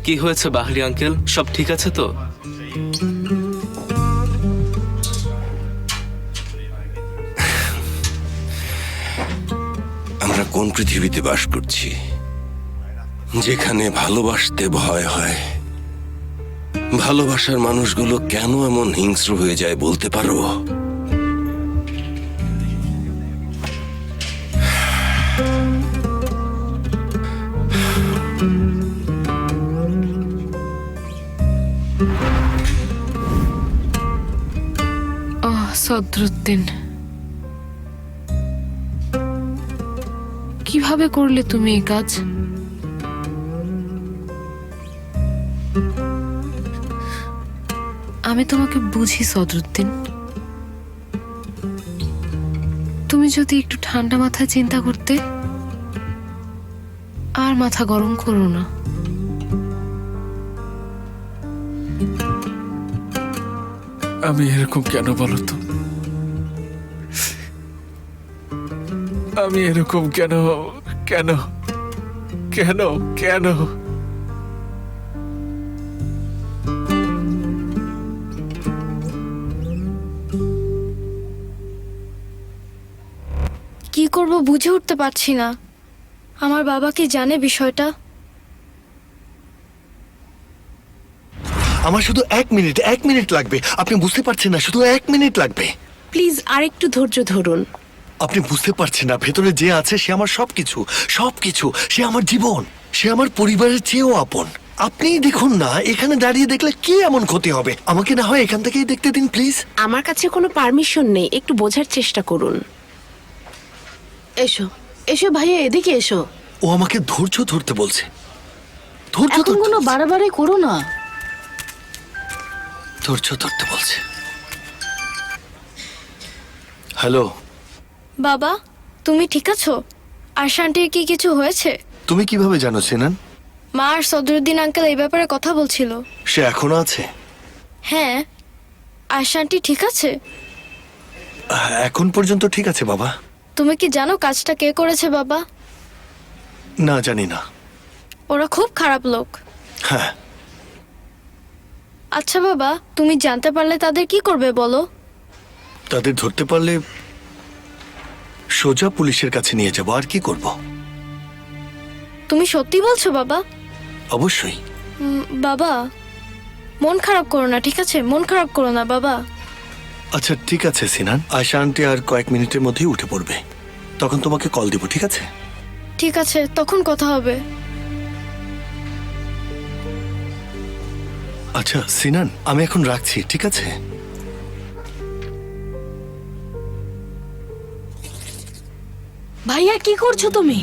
কি হয়েছে বাহরি আঙ্কেল, সব ঠিক আছে তো? আমরা কোন পৃথিবীতে বাস করছি যেখানে ভালোবাসতে ভয় হয়? ভালোবাসার মানুষগুলো কেন এমন হিংস্র হয়ে যায় বলতে পারো? সদরুদ্দিন, কিভাবে করলে তুমি এই কাজ? আমি তোমাকে বুঝি সদরুদ্দিন। তুমি যদি একটু ঠান্ডা মাথায় চিন্তা করতে, আর মাথা গরম করো না। আমি এরকম কেন বলো তো? আমি এরকম কেন কেন কেন কেন? কি করব বুঝে উঠতে পারছি না। আমার বাবা কি জানে বিষয়টা? আমার শুধু 1 মিনিট লাগবে। আপনি বুঝতে পারছেন না, শুধু 1 মিনিট লাগবে। প্লিজ আরেকটু ধৈর্য ধরুন। আপনি বুঝতে পারছেন না, ভেতরে যে আছে সে আমার সবকিছু, সবকিছু। সে আমার জীবন, সে আমার পরিবারের চেয়েও আপন। আপনিই দেখুন না, এখানে দাঁড়িয়ে দেখলে কি এমন ক্ষতি হবে? আমাকে না হয় এখান থেকেই দেখতে দিন প্লিজ। আমার কাছে কোনো পারমিশন নেই, একটু বোঝার চেষ্টা করুন। এসো এসো ভাইয়া, এদিকে এসো। ও আমাকে ধৈর্য ধরতে বলছে। ধৈর্য এখন ধরতে কোনো বলছে। বাড়াবাড়ি করো না। ধৈর্য ধরতে বলছে। হ্যালো, বাবা, তুমি ঠিক আছো? আশা আন্টির কি কিছু হয়েছে? তুমি কিভাবে জানো সিনান? মা আর সদরুদ্দিন আঙ্কেল এই ব্যাপারে কথা বলছিল। সে এখনো আছে? হ্যাঁ, আশা আন্টি ঠিক আছে? এখন পর্যন্ত ঠিক আছে বাবা। তুমি কি জানো কাজটা কে করেছে বাবা? না, জানি না। ওরা খুব খারাপ লোক। হ্যাঁ। আচ্ছা বাবা, তুমি জানতে পারলে তাদের কি করবে বলো? তাদের ধরতে পারলে সোজা পুলিশের কাছে নিয়ে যাব। আর কি করব? তুমি সত্যি বলছো বাবা? অবশ্যই। বাবা, মন খারাপ করো না, ঠিক আছে? মন খারাপ করো না বাবা। আচ্ছা ঠিক আছে সিনান, আয়শা আন্টি আর কয়েক মিনিটের মধ্যেই উঠে পড়বে। তখন তোমাকে কল দিব, ঠিক আছে? ঠিক আছে, তখন কথা হবে। আচ্ছা সিনান, আমি এখন রাখছি, ঠিক আছে? ভাইয়া কি করছো তুমি?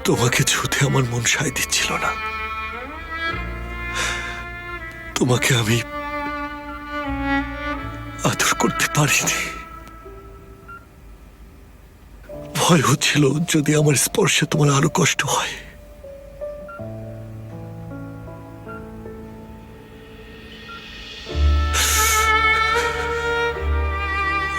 তোমাকে ছুতে আমার মন সায় দিচ্ছিল না। তোমাকে আমি আদর করতে পারিনি। ভয় হচ্ছিল যদি আমার স্পর্শে তোমার আরো কষ্ট হয়।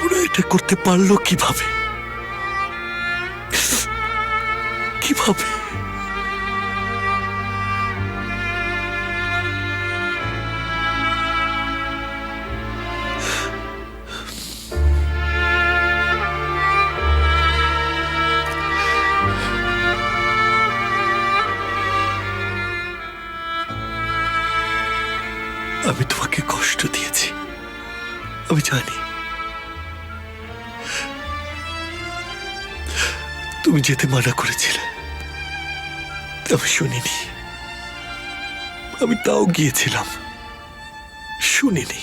ওরা এটা করতে পারলো কিভাবে? কিভাবে? আমি তোমাকে কষ্ট দিয়েছি, আমি জানি। তুমি যেতে মানা করেছিলে, আমি শুনিনি। আমি তাও গিয়েছিলাম, শুনিনি।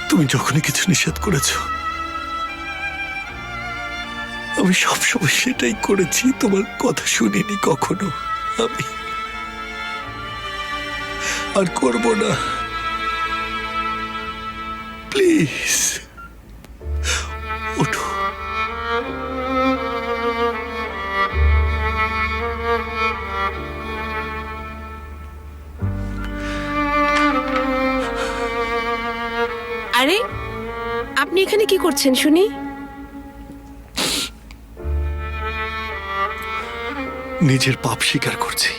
তুমি যখনই কিছু নিষেধ করেছো, আমি সবসময় সেটাই করেছি। তোমার কথা শুনিনি কখনো আমি, আর করব না। প্লিজ ওঠো। আরে আপনি এখানে কি করছেন শুনি? নিজের পাপ স্বীকার করছি।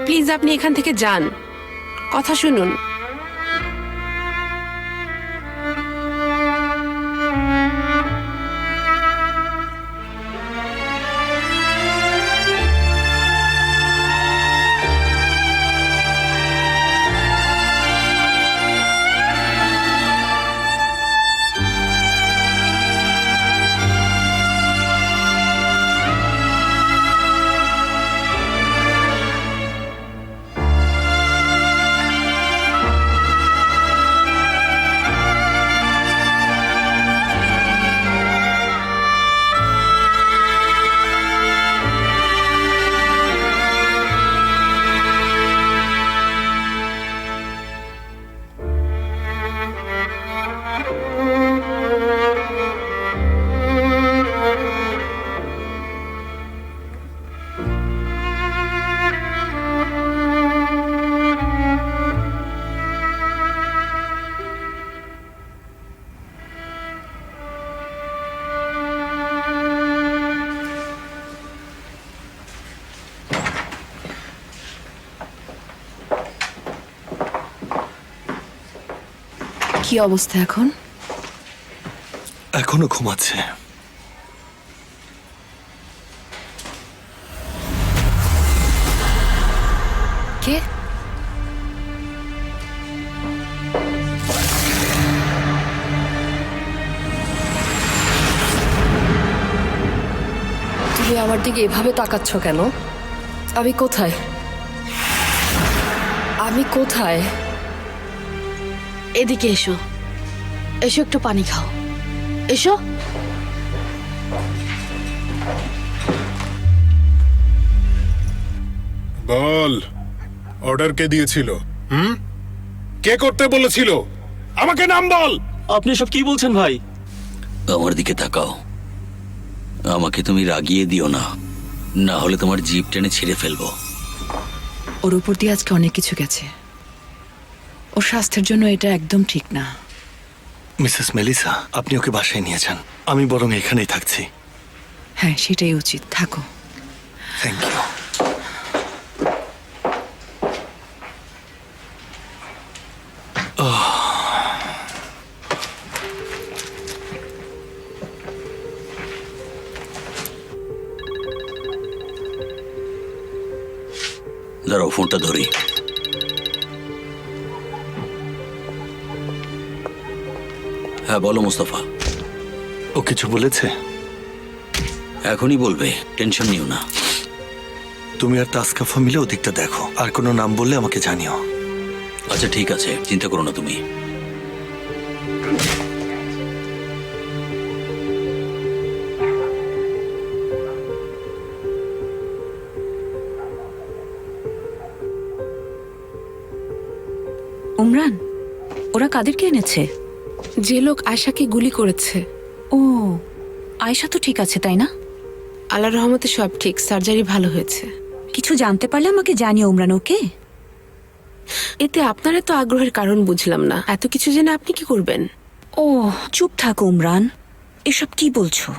প্লিজ আপনি এখান থেকে যান, কথা শুনুন। কি অবস্থা এখন? এখনো ঘুমাচ্ছে। কে? তুমি আমার দিকে এভাবে তাকাচ্ছ কেন? আমি কোথায়? আমি কোথায়? এদিকে এসো, এসো একটু পানি খাও, এসো। বল, অর্ডার কে দিয়েছিল? কে করতে বলেছিল? আমাকে নাম বল। আপনি সব কি বলছেন ভাই? আমার দিকে তাকাও। আমাকে তুমি রাগিয়ে দিও না, না হলে তোমার জিভ টেনে ছিঁড়ে ফেলবো। ওর উপর দিয়ে আজকে অনেক কিছু গেছে। ওর স্বাস্থ্যের জন্য এটা একদম ঠিক না। মিসেস মেলিসা, আপনি ওকে বাসায় নিয়ে যান। আমি বরং এখানেই থাকছি। হ্যাঁ, সেটাই উচিত। থাকো। Thank you. দাঁড়াও, ফোনটা ধরি। হ্যাঁ বলো মুস্তাফা। ও কিছু বলেছে? এখনই বলবে, টেনশন নিও না। তুমি আর তাসকাফা মিলে ওদিকটা দেখো, আর কোনো নাম বললে আমাকে জানিও। আচ্ছা ঠিক আছে, চিন্তা করো না তুমি। উমরান, ওরা কাদেরকে এনেছে? যে লোক আয়শাকে গুলি করেছে। ও, আয়শা তো ঠিক আছে তাই না? আল্লাহর রহমতে সব ঠিক, সার্জারি ভালো হয়েছে। কিছু জানতে পারলে আমাকে জানিও উমরান, ওকে? এতে আপনার এত আগ্রহের কারণ বুঝলাম না। এত কিছু জেনে আপনি কি করবেন? ও চুপ থাকো উমরান, এসব কি বলছো?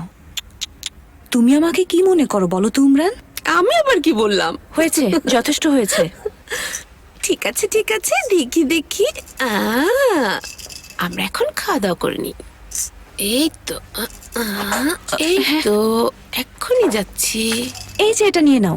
তুমি আমাকে কি মনে করো বলো তো উমরান? আমি আবার কি বললাম? হয়েছে, যথেষ্ট হয়েছে। ঠিক আছে ঠিক আছে, দেখি দেখি। আমরা এখন খাওয়া দাওয়া করে নি। এই তো এই তো এক্ষুনি যাচ্ছি। এই যে এটা নিয়ে নাও।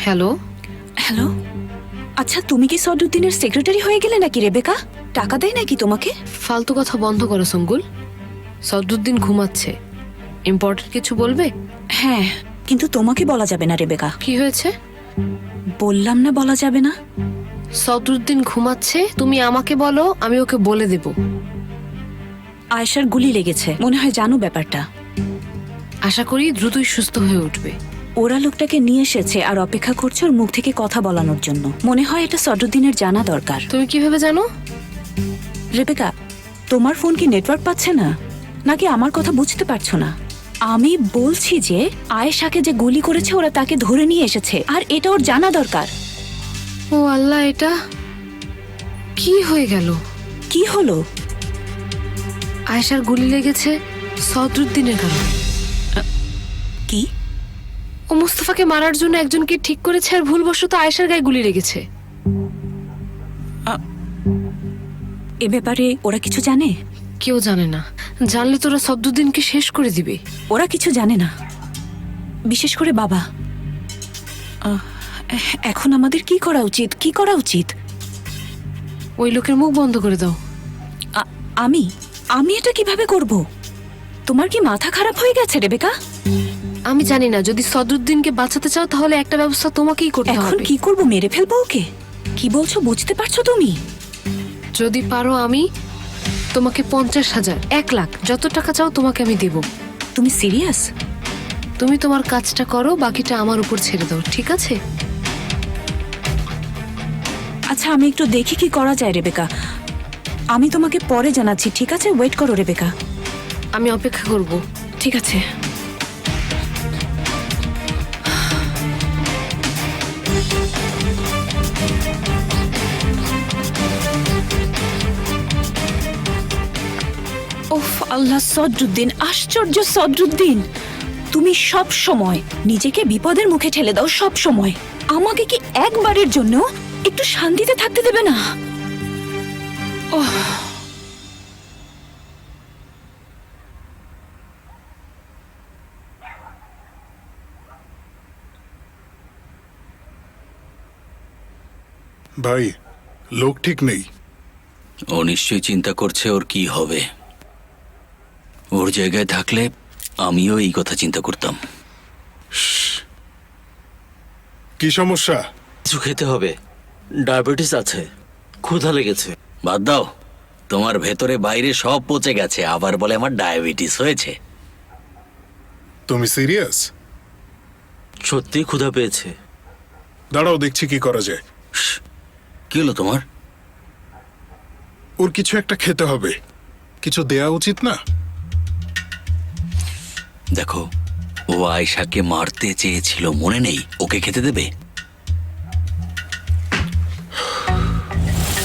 হ্যালো, হ্যালো, আচ্ছা তুমি কি সদরুদ্দিনের সেক্রেটারি হয়ে গেলে নাকি রেবেকা? টাকা দেয় নাকি তোমাকে? ফালতু কথা বন্ধ করো সঙ্গুল। সদরুদ্দিন ঘুমাচ্ছে, ইম্পর্টেন্ট কিছু বলবে? হ্যাঁ, কিন্তু তোমাকে বলা যাবে না রেবেকা। কি হয়েছে? বললাম না বলা যাবে না। সদরুদ্দিন ঘুমাচ্ছে, তুমি আমাকে বলো, আমি ওকে বলে দেব। আয়েশার গুলি লেগেছে, মনে হয় জানো ব্যাপারটা। আশা করি দ্রুতই সুস্থ হয়ে উঠবে। ওরা লোকটাকে নিয়ে এসেছে আর অপেক্ষা করছে ওর মুখ থেকে কথা বলানোর জন্য। মনে হয় এটা সদরুদ্দিনের জানা দরকার। তুমি কিভাবে জানো? রেবেকা, তোমার ফোন কি নেটওয়ার্ক পাচ্ছে না, নাকি আমার কথা বুঝতে পারছো না? আমি বলছি যে আয়েশাকে যে গুলি করেছে ওরা তাকে ধরে নিয়ে এসেছে, আর এটা ওর জানা দরকার। ও আল্লাহ, এটা কি হয়ে গেল? কি হলো? আয়েশার গুলি লেগেছে সদরুদ্দিনের কারণে। কি? ও মুস্তাফাকে মারার জন্য একজনকে ঠিক করেছে, আর ভুলবশত আয়েশার গায়ে গুলি লেগেছে। এ ব্যাপারে ওরা কিছু জানে? কেউ জানে না, জানলে তোরা সদরুদ্দিনকে শেষ করে দিবে। ওরা কিছু জানে না, বিশেষ করে বাবা। এখন আমাদের কি করা উচিত? কি করা উচিত? ওই লোকের মুখ বন্ধ করে দাও। আমি আমি এটা কিভাবে করব? তোমার কি মাথা খারাপ হয়ে গেছে রেবেকা? আমি জানি না, যদি সদরুদ্দিনকে বাঁচাতে চাও তাহলে একটা ব্যবস্থা তোমাকেই করতে এখন হবে। কি করব? মেরে ফেলবো ওকে? কি বলছো বুঝতে পারছো তুমি? যদি পারো আমি তোমাকে 50,000, 1 লাখ, যত টাকা চাও তোমাকে আমি দেব। তুমি সিরিয়াস? তুমি তোমার কাজটা করো, বাকিটা আমার উপর ছেড়ে দাও, ঠিক আছে? আচ্ছা, আমি একটু দেখি কি করা যায় রেবেকা। আমি তোমাকে পরে জানাচ্ছি, ঠিক আছে? ওয়েট করো রেবেকা। আমি অপেক্ষা করব। ঠিক আছে। ওফ আল্লাহ, সদরুদ্দিন! আশ্চর্য সদরুদ্দিন, তুমি সব সময় নিজেকে বিপদের মুখে ঠেলে দাও, সব সময়। আমাকে কি একবারের জন্য একটু শান্তিতে থাকতে দেবে না? ওহ, ভাই, লোক ঠিক নেই। ও নিশ্চয়ই চিন্তা করছে ওর কি হবে। ওর জায়গায় থাকলে আমিও এই কথা চিন্তা করতাম। কি সমস্যা? কিছু খেতে হবে, ডায়াবেটিস আছে, ক্ষুধা লেগেছে। বাদ দাও, তোমার ভেতরে বাইরে সব পচে গেছে, আবার বলে আমার ডায়াবেটিস হয়েছে। তুমি সিরিয়াস? সত্যি ক্ষুধা পেয়েছে। দাঁড়াও, দেখছি কি করা যায়। কি হলো তোমার? ওর কিছু একটা খেতে হবে, কিছু দেয়া উচিত না? দেখো, ও আয়শাকে মারতে চেয়েছিল, মনে নেই? ওকে খেতে দেবে?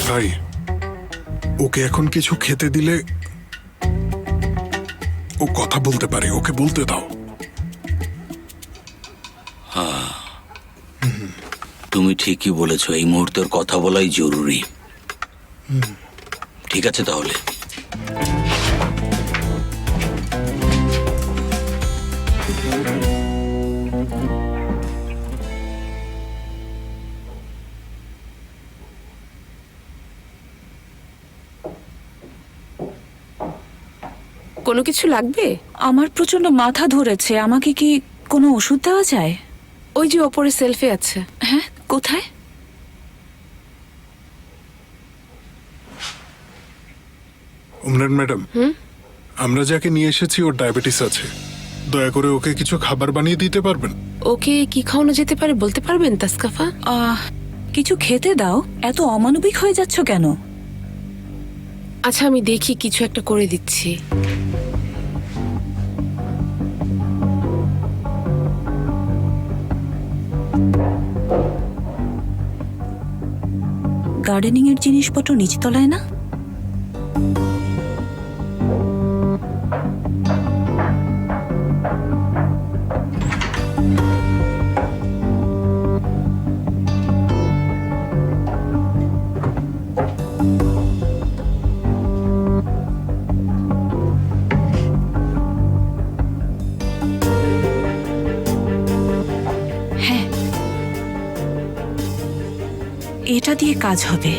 ভাই, ওকে এখন কিছু খেতে দিলে ও কথা বলতে পারে, ওকে বলতে দাও। তুমি ঠিকই বলেছো, এই মুহূর্তের কথা বলাই জরুরি। ঠিক আছে তাহলে। কোনো কিছু লাগবে? আমার প্রচন্ড মাথা ধরেছে, আমাকে কি কোনো ওষুধ দেওয়া যায়? ওই যে ওপরে সেলফে আছে। হ্যাঁ, কোথায়? উমরান ম্যাডাম, আমরা যাকে নিয়ে এসেছি ওর ডায়াবেটিস আছে, দয়া করে ওকে কিছু খাবার বানিয়ে দিতে পারবেন? ওকে কি খাওয়ানো যেতে পারে বলতে পারবেন তাসকাফা? কিছু খেতে দাও, এত অমানবিক হয়ে যাচ্ছ কেন? আচ্ছা আমি দেখি, কিছু একটা করে দিচ্ছি। গার্ডেনিং এর জিনিসপত্র নিচতলায় না? হ্যাঁ, এটা দিয়ে কাজ হবে।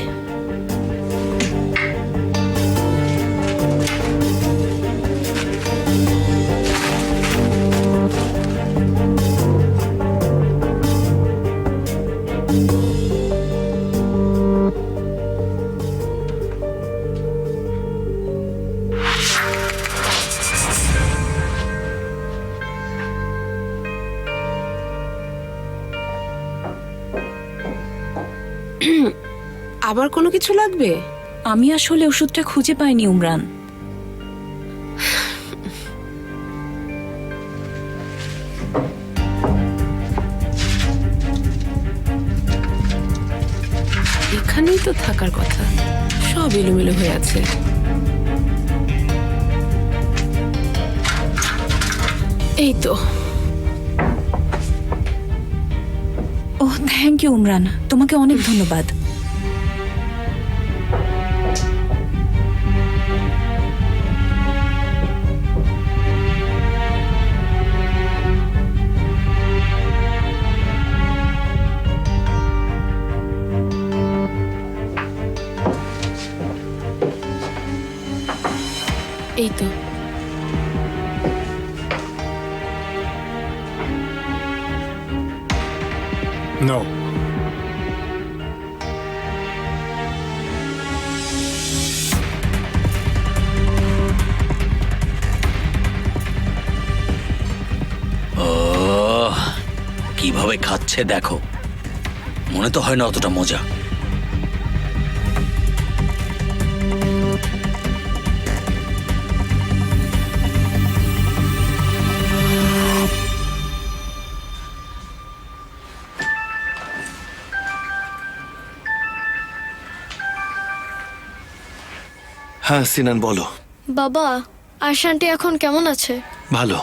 আবার কোনো কিছু লাগবে? আমি আসলে ওষুধটা খুঁজে পাইনি উমরান। এখানেই তো থাকার কথা, সব এলোমেলো হয়ে আছে। এই তো। ও থ্যাংক ইউ উমরান, তোমাকে অনেক ধন্যবাদ। এই তো। নাও। কিভাবে খাচ্ছে দেখো, মনে তো হয় না অতটা মজা। হ্যাঁ সিনান বলো। বাবা, আশান্টি এখন কেমন আছে? ভালো।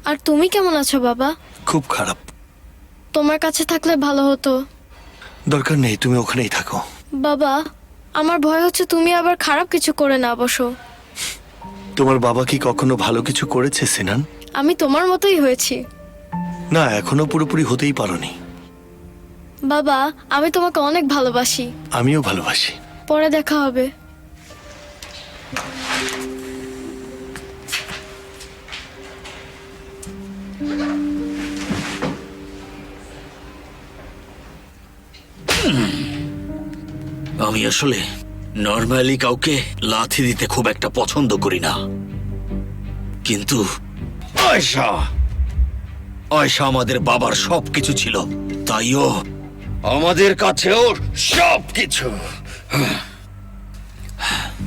আর তুমি কেমন আছো বাবা? খুব খারাপ। তোমার কাছে থাকলে ভালো হতো। দরকার নেই, তুমি ওখানেই থাকো। বাবা, আমার ভয় হচ্ছে তুমি আবার খারাপ কিছু করে না বসো। তোমার বাবা কি কখনো ভালো কিছু করেছে সিনান? আমি তোমার মতোই হয়েছি। না, এখনো পুরোপুরি হতেই পারোনি। বাবা, আমি তোমাকে অনেক ভালোবাসি। আমিও ভালোবাসি। পরে দেখা হবে। আমি আসলে নর্মালি কাউকে লাথি দিতে খুব একটা পছন্দ করি না, কিন্তু আয়শা আয়শা আমাদের বাবার সবকিছু ছিল, তাইও আমাদের কাছেও সবকিছু।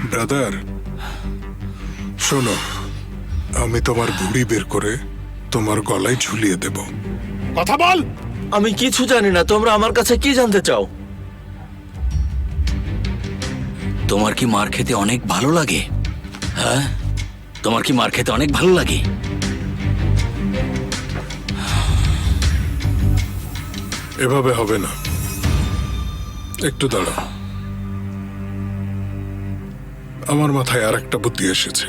ব্রাদার শোনো, আমি তোমার বুড়ি বের করে তোমার গলায় ঝুলিয়ে দেব। কথা বল। আমি কিছু জানি না, তোমরা আমার কাছে কি জানতে চাও? তোমার কি মার খেতে অনেক ভালো লাগে? হ্যাঁ, তোমার কি মার খেতে অনেক ভালো লাগে? এভাবে হবে না, একটু দাঁড়া। আমার মাথায় আর একটা বুদ্ধি এসেছে।